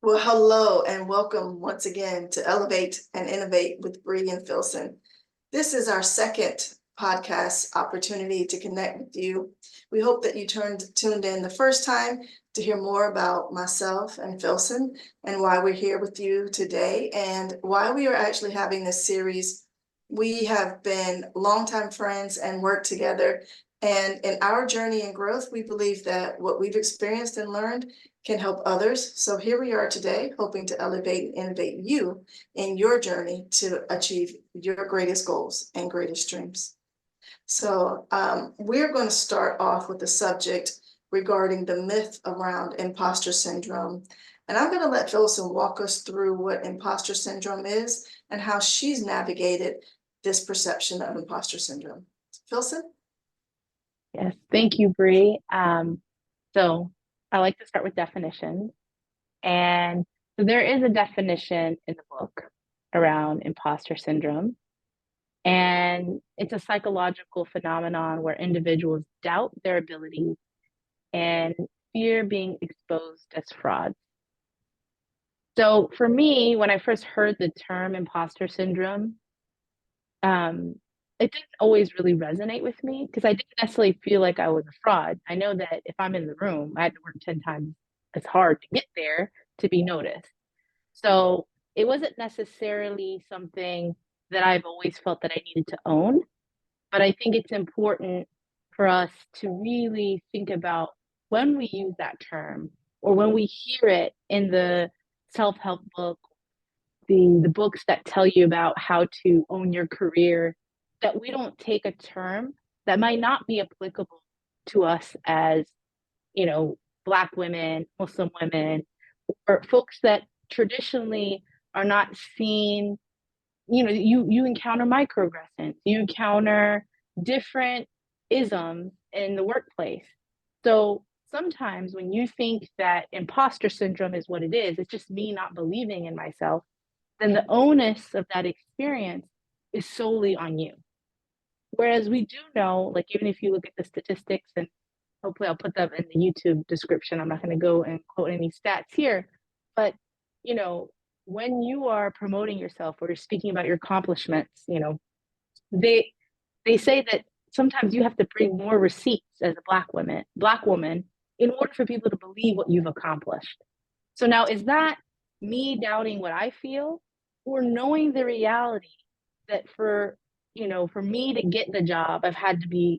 Well, hello and welcome once again to Elevate and Innovate with Bre and Filsun. This is our second podcast opportunity to connect with you. We hope that you tuned in the first time to hear more about myself and Filsun and why we're here with you today and why we are actually having this series. We have been longtime friends and worked together. And in our journey and growth, we believe that what we've experienced and learned can help others. So here we are today, hoping to elevate and innovate you in your journey to achieve your greatest goals and greatest dreams. So we're going to start off with the subject regarding the myth around imposter syndrome. And I'm going to let Filsun walk us through what imposter syndrome is and how she's navigated this perception of imposter syndrome. Filsun? Yes, thank you, Bre. So I like to start with definitions. And so there is a definition in the book around imposter syndrome. And it's a psychological phenomenon where individuals doubt their abilities and fear being exposed as frauds. So for me, when I first heard the term imposter syndrome, it didn't always really resonate with me because I didn't necessarily feel like I was a fraud. I know that if I'm in the room, I had to work 10 times as hard to get there to be noticed. So it wasn't necessarily something that I've always felt that I needed to own. But I think it's important for us to really think about when we use that term or when we hear it in the self-help book, the books that tell you about how to own your career, that we don't take a term that might not be applicable to us as, Black women, Muslim women, or folks that traditionally are not seen. You encounter microaggressions, you encounter different isms in the workplace. So sometimes when you think that imposter syndrome is what it is, it's just me not believing in myself, then the onus of that experience is solely on you. Whereas we do know, like, even if you look at the statistics, and hopefully I'll put them in the YouTube description, I'm not going to go and quote any stats here, but, when you are promoting yourself or you're speaking about your accomplishments, they say that sometimes you have to bring more receipts as a black woman in order for people to believe what you've accomplished. So now, is that me doubting what I feel, or knowing the reality that for me to get the job, I've had to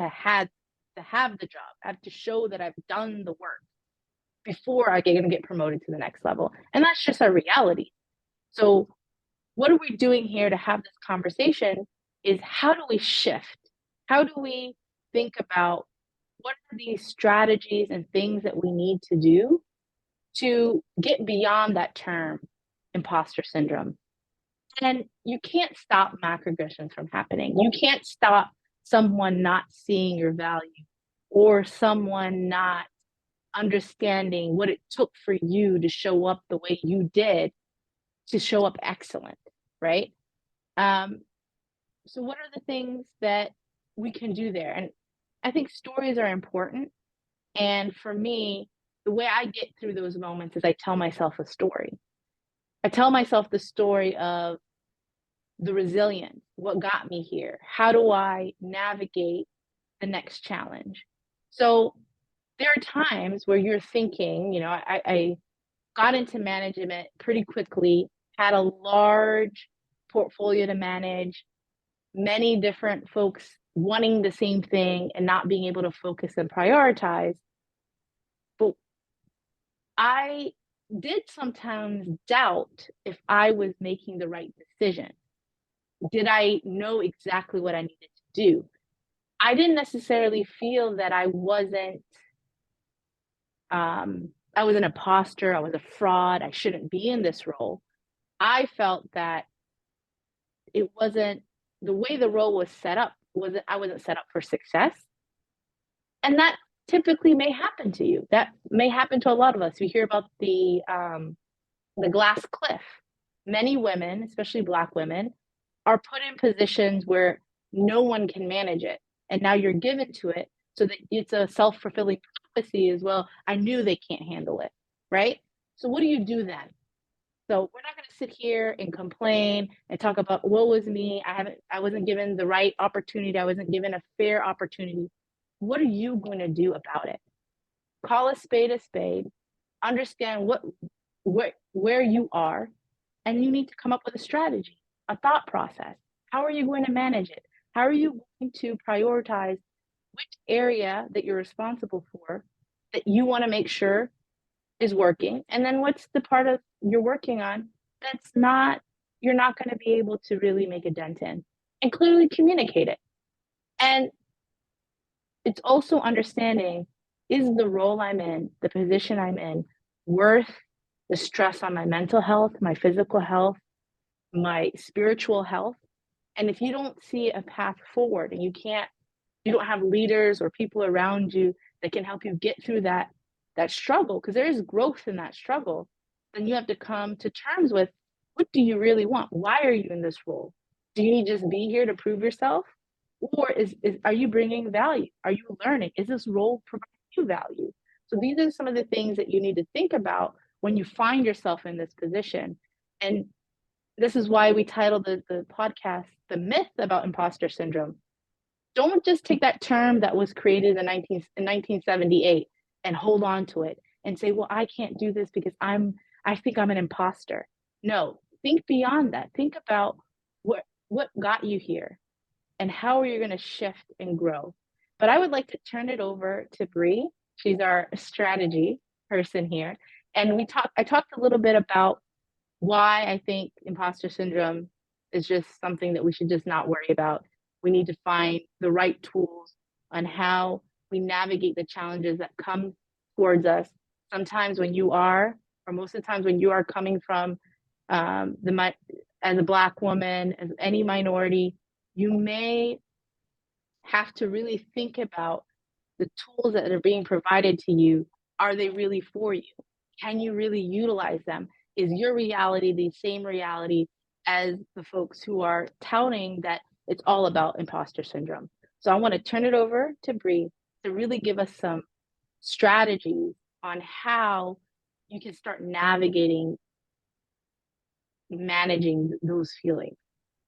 have the job. I have to show that I've done the work before I can get promoted to the next level. And that's just a reality. So what are we doing here to have this conversation is, how do we shift? How do we think about what are these strategies and things that we need to do to get beyond that term, imposter syndrome? And you can't stop macroaggressions from happening. You can't stop someone not seeing your value or someone not understanding what it took for you to show up the way you did, to show up excellent, right? So what are the things that we can do there? And I think stories are important. And for me, the way I get through those moments is I tell myself a story. I tell myself the story of the resilience, what got me here, how do I navigate the next challenge. So there are times where you're thinking, I got into management pretty quickly, had a large portfolio to manage, many different folks wanting the same thing and not being able to focus and prioritize. But I did sometimes doubt if I was making the right decision. Did I know exactly what I needed to do? I didn't necessarily feel that I was an imposter, I was a fraud, I shouldn't be in this role. I felt that it wasn't the way the role was set up, I wasn't set up for success. And that typically may happen to you. That may happen to a lot of us. We hear about the glass cliff. Many women, especially Black women, are put in positions where no one can manage it. And now you're given to it so that it's a self-fulfilling prophecy as well. I knew they can't handle it, right? So what do you do then? So we're not going to sit here and complain and talk about what was me. I wasn't given the right opportunity. I wasn't given a fair opportunity. What are you going to do about it? Call a spade, understand where you are, and you need to come up with a strategy, a thought process. How are you going to manage it? How are you going to prioritize which area that you're responsible for that you want to make sure is working? And then what's the part of you're working on that's not, you're not going to be able to really make a dent in, and clearly communicate it. And it's also understanding, is the role I'm in, the position I'm in, worth the stress on my mental health, my physical health, my spiritual health? And if you don't see a path forward and you don't have leaders or people around you that can help you get through that struggle, because there is growth in that struggle, then you have to come to terms with, what do you really want? Why are you in this role? Do you need to just be here to prove yourself? Or are you bringing value? Are you learning? Is this role providing you value? So these are some of the things that you need to think about when you find yourself in this position. And this is why we titled the podcast, The Myth About Imposter Syndrome. Don't just take that term that was created in 1978 and hold on to it and say, well, I can't do this because I think I'm an imposter. No, think beyond that. Think about what got you here and how are you going to shift and grow. But I would like to turn it over to Bre. She's our strategy person here. And I talked a little bit about why I think imposter syndrome is just something that we should just not worry about. We need to find the right tools on how we navigate the challenges that come towards us. Sometimes when you are, or most of the times when you are coming from as a Black woman, as any minority, you may have to really think about the tools that are being provided to you. Are they really for you? Can you really utilize them? Is your reality the same reality as the folks who are touting that it's all about imposter syndrome? So I want to turn it over to Bre to really give us some strategies on how you can start managing those feelings.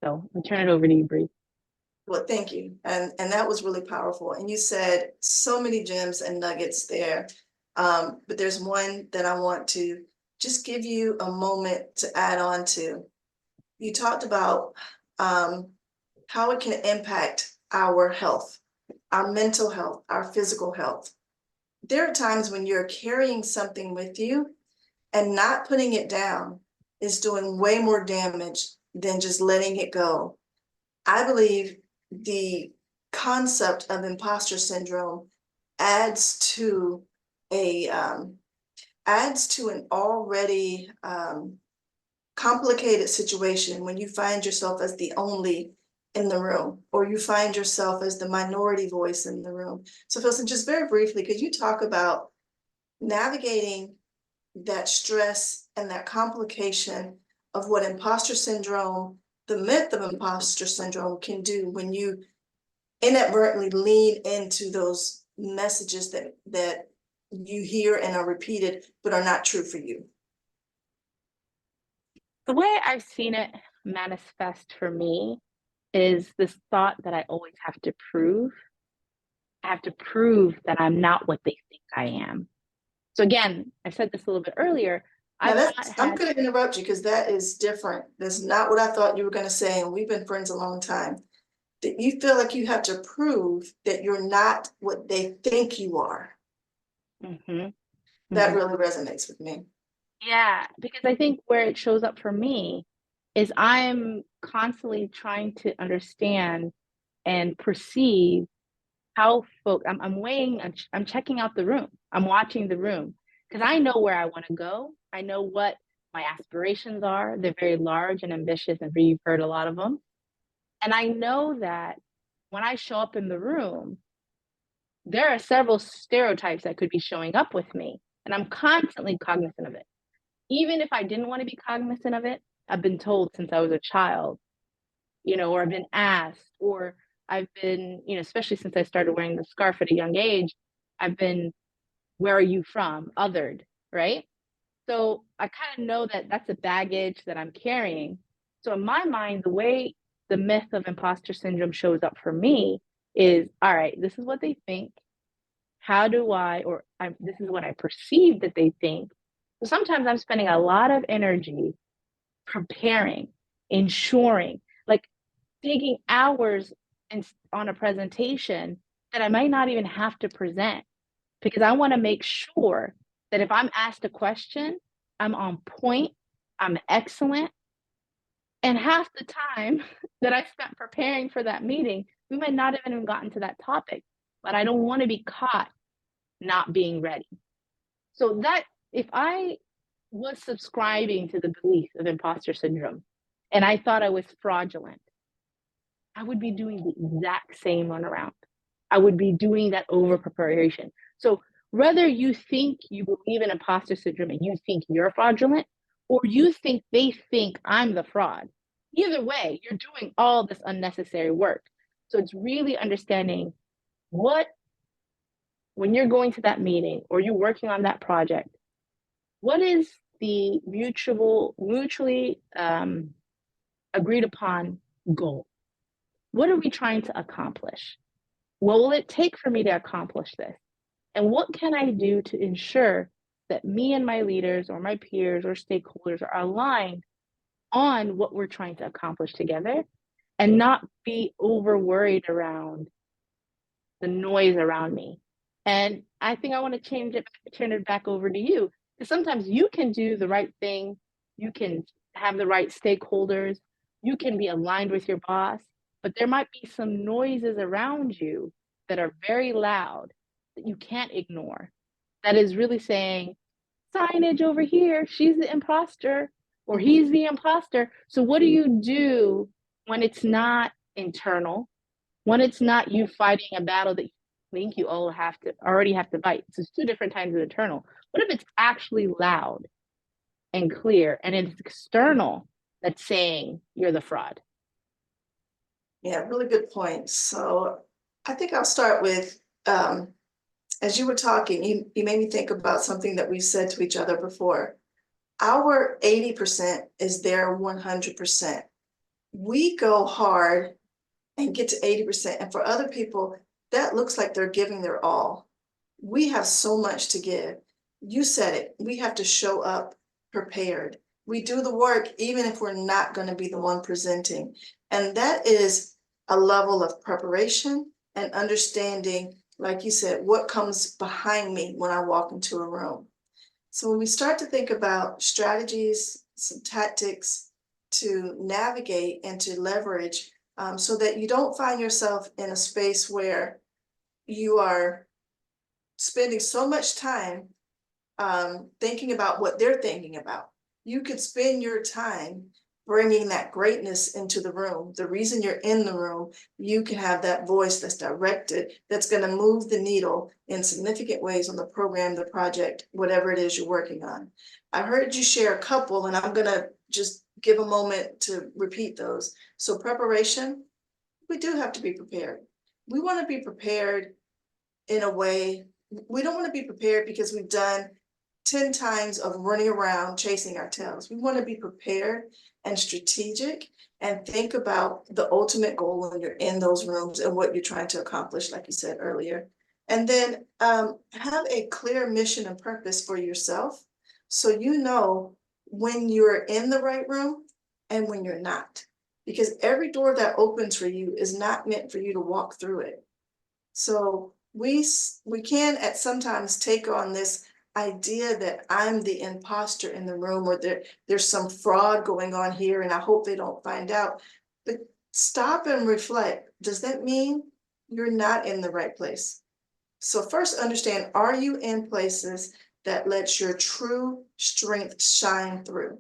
So I'll turn it over to you, Bre. Well, thank you. And that was really powerful. And you said so many gems and nuggets there. But there's one that I want to just give you a moment to add on to. You talked about how it can impact our health, our mental health, our physical health. There are times when you're carrying something with you and not putting it down is doing way more damage than just letting it go. I believe the concept of imposter syndrome adds to an already complicated situation when you find yourself as the only in the room, or you find yourself as the minority voice in the room. So Filsun, just very briefly, could you talk about navigating that stress and that complication of what imposter syndrome, the myth of imposter syndrome, can do when you inadvertently lean into those messages that you hear and are repeated but are not true for you? The way I've seen it manifest for me is this thought that I always have to prove. I have to prove that I'm not what they think I am. So again, I said this a little bit earlier. Now I'm going to interrupt you because that is different. That's not what I thought you were going to say, and we've been friends a long time. That you feel like you have to prove that you're not what they think you are. Mm-hmm. That really resonates with me. Yeah, because I think where it shows up for me is I'm constantly trying to understand and perceive how I'm checking out the room. I'm watching the room because I know where I want to go. I know what my aspirations are. They're very large and ambitious, and you've heard a lot of them. And I know that when I show up in the room, there are several stereotypes that could be showing up with me, and I'm constantly cognizant of it. Even if I didn't want to be cognizant of it, I've been told since I was a child, or I've been asked, or I've been, especially since I started wearing the scarf at a young age, I've been, where are you from? Othered, right? So I kind of know that that's a baggage that I'm carrying. So in my mind, the way the myth of imposter syndrome shows up for me is, all right, this is what they think. How do this is what I perceive that they think. So sometimes I'm spending a lot of energy preparing, ensuring, like taking hours on a presentation that I might not even have to present, because I want to make sure that if I'm asked a question, I'm on point, I'm excellent. And half the time that I spent preparing for that meeting, we might not have even gotten to that topic, but I don't want to be caught not being ready. So that if I was subscribing to the belief of imposter syndrome and I thought I was fraudulent, I would be doing the exact same run around. I would be doing that over preparation. So whether you think you believe in imposter syndrome and you think you're fraudulent, or you think they think I'm the fraud, either way, you're doing all this unnecessary work. So it's really understanding what, when you're going to that meeting or you're working on that project, what is the mutually agreed upon goal? What are we trying to accomplish? What will it take for me to accomplish this? And what can I do to ensure that me and my leaders or my peers or stakeholders are aligned on what we're trying to accomplish together, and not be over worried around the noise around me? And I think I want to turn it back over to you, because sometimes you can do the right thing, you can have the right stakeholders, you can be aligned with your boss, but there might be some noises around you that are very loud that you can't ignore. That is really saying, signage over here, she's the imposter or he's the imposter. So what do you do when it's not internal, when it's not you fighting a battle that you think you already have to fight? So it's two different kinds of internal. What if it's actually loud and clear and it's external that's saying you're the fraud? Yeah, really good point. So I think I'll start with, as you were talking, you made me think about something that we've said to each other before. Our 80% is their 100%. We go hard and get to 80%. And for other people, that looks like they're giving their all. We have so much to give. You said it, we have to show up prepared. We do the work even if we're not going to be the one presenting. And that is a level of preparation and understanding, like you said, what comes behind me when I walk into a room. So when we start to think about strategies, some tactics to navigate and to leverage, so that you don't find yourself in a space where you are spending so much time thinking about what they're thinking about. You could spend your time bringing that greatness into the room. The reason you're in the room, you can have that voice that's directed, that's going to move the needle in significant ways on the program, the project, whatever it is you're working on. I heard you share a couple, and I'm going to just give a moment to repeat those. So preparation, we do have to be prepared. We want to be prepared in a way, we don't want to be prepared because we've done 10 times of running around chasing our tails. We want to be prepared and strategic and think about the ultimate goal when you're in those rooms and what you're trying to accomplish, like you said earlier. And then have a clear mission and purpose for yourself, so you know when you're in the right room and when you're not. Because every door that opens for you is not meant for you to walk through it. So we can at sometimes take on this idea that I'm the imposter in the room, or there's some fraud going on here and I hope they don't find out. But stop and reflect. Does that mean you're not in the right place? So first understand, are you in places that let your true strength shine through?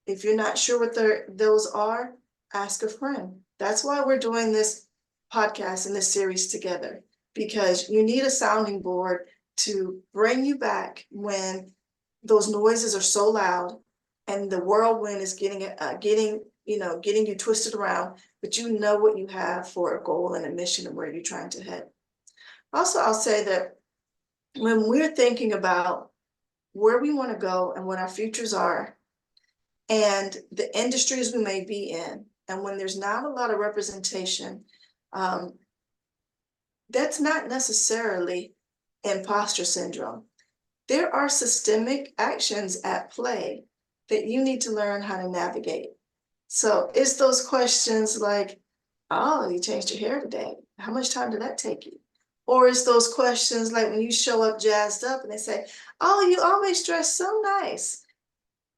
If you're not sure what those are, ask a friend. That's why we're doing this podcast and this series together, because you need a sounding board to bring you back when those noises are so loud and the whirlwind is getting you twisted around, but you know what you have for a goal and a mission and where you're trying to head. Also, I'll say that when we're thinking about where we want to go and what our futures are, and the industries we may be in. And when there's not a lot of representation, that's not necessarily imposter syndrome. There are systemic actions at play that you need to learn how to navigate. So it's those questions like, oh, you changed your hair today. How much time did that take you? Or it's those questions like when you show up jazzed up and they say, oh, you always dress so nice.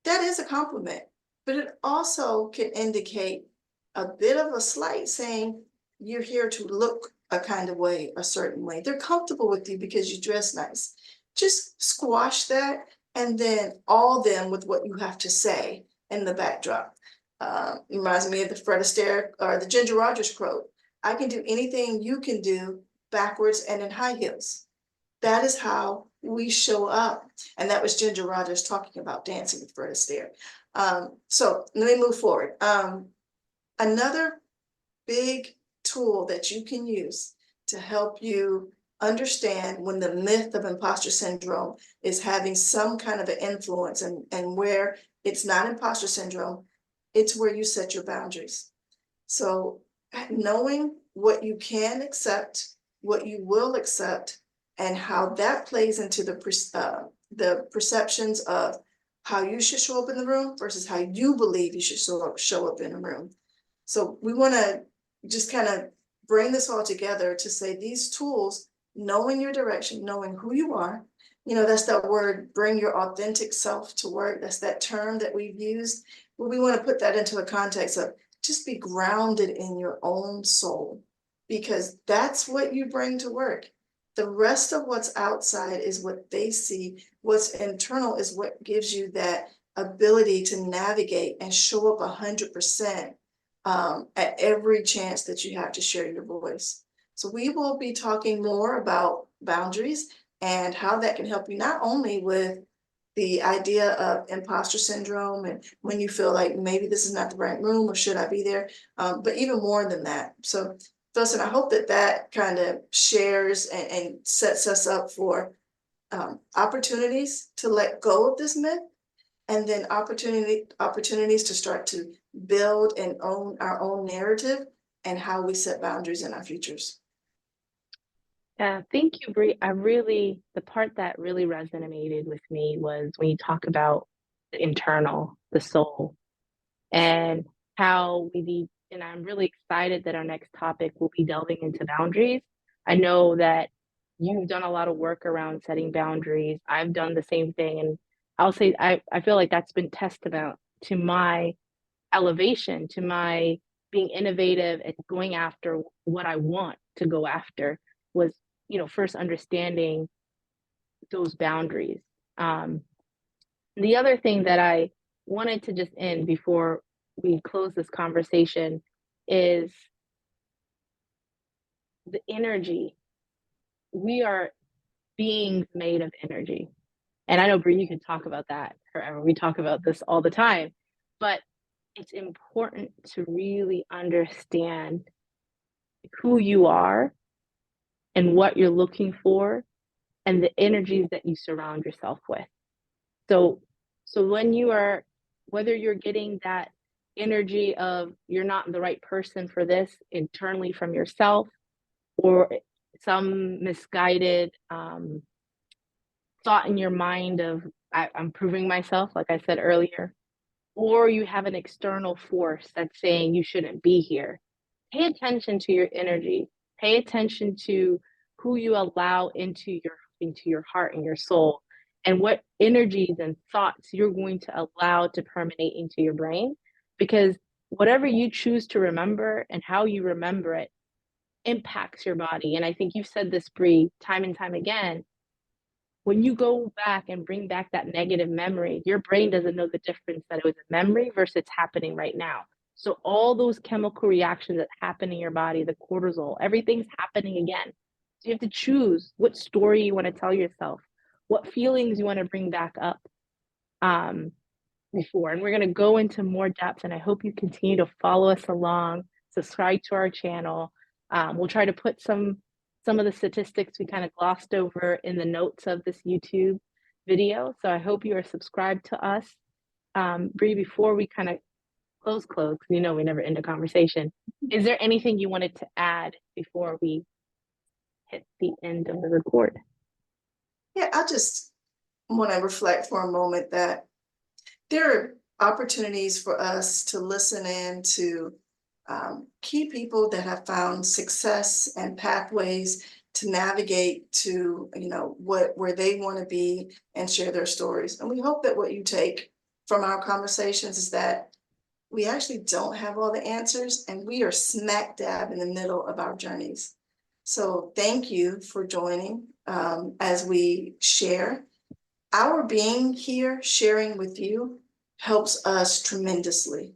That is a compliment, but it also can indicate a bit of a slight saying you're here to look a kind of way, a certain way. They're comfortable with you because you dress nice. Just squash that and then all them with what you have to say in the backdrop. Reminds me of the Fred Astaire or the Ginger Rogers quote. I can do anything you can do backwards and in high heels. That is how we show up. And that was Ginger Rogers talking about dancing with Fred Astaire. So let me move forward. Another big tool that you can use to help you understand when the myth of imposter syndrome is having some kind of an influence, and where it's not imposter syndrome, it's where you set your boundaries. So knowing what you can accept, what you will accept, and how that plays into the perceptions of how you should show up in the room versus how you believe you should show up in a room. So we want to just kind of bring this all together to say these tools, knowing your direction, knowing who you are, that's that word, bring your authentic self to work. That's that term that we've used. But we want to put that into a context of just be grounded in your own soul, because that's what you bring to work. The rest of what's outside is what they see. What's internal is what gives you that ability to navigate and show up 100% at every chance that you have to share your voice. So we will be talking more about boundaries and how that can help you not only with the idea of imposter syndrome and when you feel like maybe this is not the right room or should I be there, but even more than that. So Filsun, I hope that kind of shares and sets us up for opportunities to let go of this myth, and then opportunities to start to build and own our own narrative and how we set boundaries in our futures. Yeah, thank you, Bre. The part that really resonated with me was when you talk about the internal, the soul, and how we need, and I'm really excited that our next topic will be delving into boundaries. I know that you've done a lot of work around setting boundaries. I've done the same thing. And I'll say, I feel like that's been testament to my elevation, to my being innovative and going after what I want to go after was, first understanding those boundaries. The other thing that I wanted to just end before we close this conversation is the energy. We are beings made of energy. And I know, Bre, you can talk about that forever. We talk about this all the time. But it's important to really understand who you are and what you're looking for and the energies that you surround yourself with. So when you are, whether you're getting that energy of you're not the right person for this internally from yourself, or some misguided thought in your mind of I'm proving myself, like I said earlier, or you have an external force that's saying you shouldn't be here. Pay attention to your energy. Pay attention to who you allow into your heart and your soul, and what energies and thoughts you're going to allow to permeate into your brain. Because whatever you choose to remember and how you remember it impacts your body. And I think you've said this, Bre, time and time again. When you go back and bring back that negative memory, your brain doesn't know the difference that it was a memory versus it's happening right now. So all those chemical reactions that happen in your body, the cortisol, everything's happening again. So you have to choose what story you want to tell yourself, what feelings you want to bring back up before. And we're going to go into more depth, and I hope you continue to follow us along, subscribe to our channel. We'll try to put some of the statistics we kind of glossed over in the notes of this YouTube video. So I hope you are subscribed to us. Bre, before we kind of close, because we never end a conversation, is there anything you wanted to add before we hit the end of the record? Yeah, I just want to reflect for a moment that there are opportunities for us to listen in to key people that have found success and pathways to navigate to, where they want to be and share their stories. And we hope that what you take from our conversations is that we actually don't have all the answers, and we are smack dab in the middle of our journeys. So thank you for joining as we share. Our being here, sharing with you, helps us tremendously.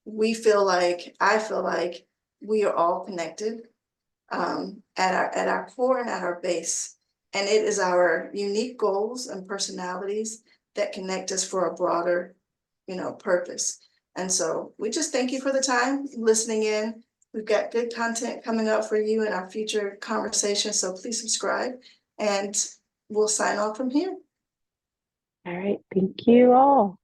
I feel like we are all connected at our core and at our base. And it is our unique goals and personalities that connect us for a broader, purpose. And so we just thank you for the time listening in. We've got good content coming up for you in our future conversations. So please subscribe, and we'll sign off from here. All right. Thank you all.